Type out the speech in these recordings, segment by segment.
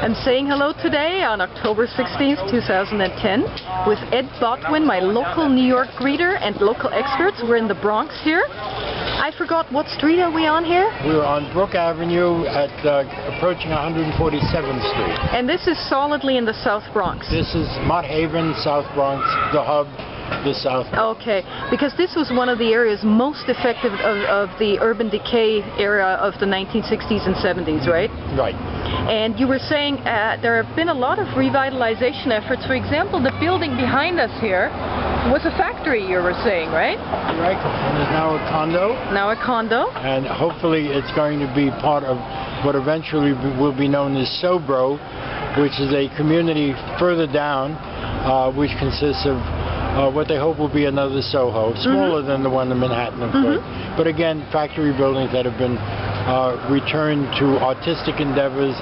I'm saying hello today on October 16th, 2010 with Ed Botwin, my local New York greeter and local experts. We're in the Bronx here. I forgot, what street are we on here? We're on Brook Avenue at approaching 147th Street. And this is solidly in the South Bronx. This is Mott Haven, South Bronx, the hub, the South Bronx. Okay, because this was one of the areas most effective of the urban decay era of the 1960s and 70s, right? Right. And you were saying there have been a lot of revitalization efforts. For example, the building behind us here was a factory, you were saying, right? Right, and there's now a condo. Now a condo. And hopefully it's going to be part of what eventually will be known as Sobro, which is a community further down, which consists of what they hope will be another Soho, smaller than the one in Manhattan, of course. But again, factory buildings that have been returned to artistic endeavors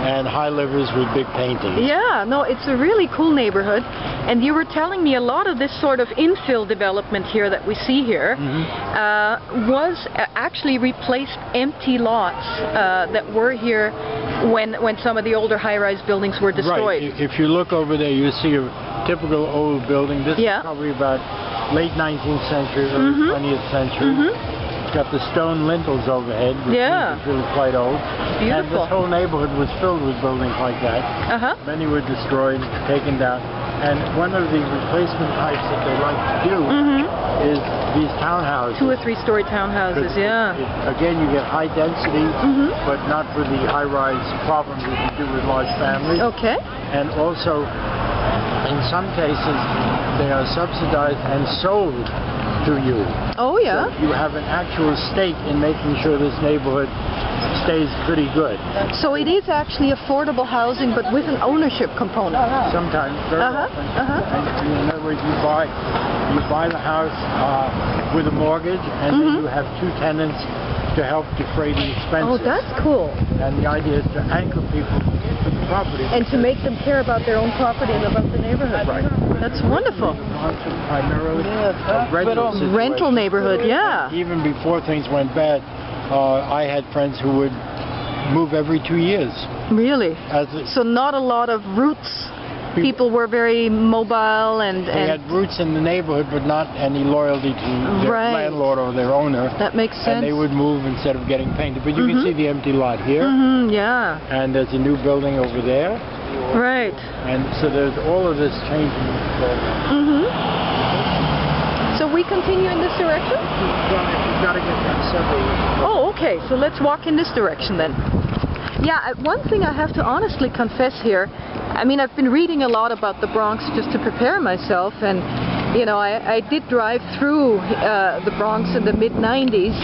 and high livers with big paintings. Yeah, no, it's a really cool neighborhood. And you were telling me a lot of this sort of infill development here that we see here was actually replaced empty lots that were here when some of the older high-rise buildings were destroyed. Right. If you look over there, you see a typical old building. This is probably about late 19th century, early 20th century. It's got the stone lintels overhead, which is really quite old. Beautiful. And this whole neighborhood was filled with buildings like that. Many were destroyed, taken down. And one of the replacement types that they like to do is these townhouses. 2- or 3-story townhouses, Again, you get high density, but not for the high-rise problems that you do with large families. Okay. And also, in some cases, they are subsidized and sold to you. Oh, yeah. So you have an actual stake in making sure this neighborhood stays pretty good. So it is actually affordable housing, but with an ownership component. Sometimes, very often. And in other words, you buy the house with a mortgage, and then you have 2 tenants to help defray the expenses. Oh, that's cool. And the idea is to anchor people to the property. And to make them care about their own property and about the neighborhood. Right. That's wonderful. Primarily rental neighborhood, Even before things went bad, I had friends who would move every 2 years. Really? So not a lot of roots. People were very mobile and they had roots in the neighborhood, but not any loyalty to their landlord or their owner. That makes sense. And they would move instead of getting painted. But you can see the empty lot here. Yeah. And there's a new building over there. Right. And so there's all of this changing. So we continue in this direction? You've got to get that subway. Oh, okay. So let's walk in this direction then. Yeah, one thing I have to honestly confess here, I mean, I've been reading a lot about the Bronx just to prepare myself, and you know, I did drive through the Bronx in the mid-90s,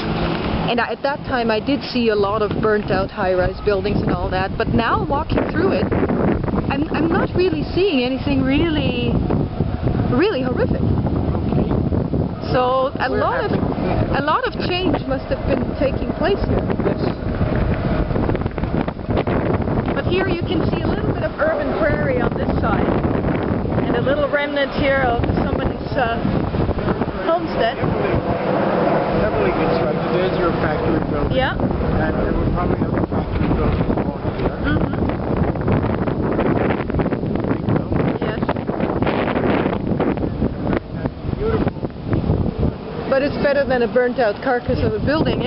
and at that time I did see a lot of burnt-out high-rise buildings and all that, but now walking through it, I'm not really seeing anything really horrific. So a lot of change must have been taking place here. But here you can see a little bit of urban prairie on this side, and a little remnant here of somebody's homestead. Heavily constructed. There's your factory building. Yeah. And there were probably other factory buildings along here. Yes. Beautiful. But it's better than a burnt-out carcass of a building,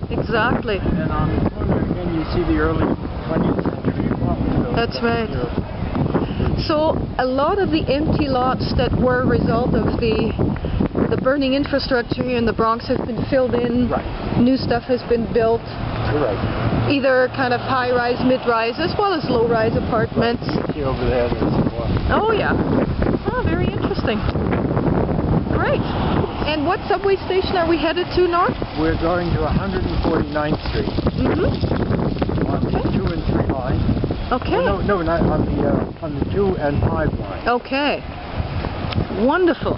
Exactly. And on the corner again, you see the early 20th century apartment building. That's right. So a lot of the empty lots that were a result of the burning infrastructure here in the Bronx have been filled in. New stuff has been built. Either kind of high-rise, mid-rise, as well as low-rise apartments. See over there, there's one. Oh yeah. Oh, very interesting. Great. And what subway station are we headed to north? We're going to 149th Street. On the 2 and 3 line. Okay. Oh, no, not on the 2 and 5 line. Okay. Wonderful.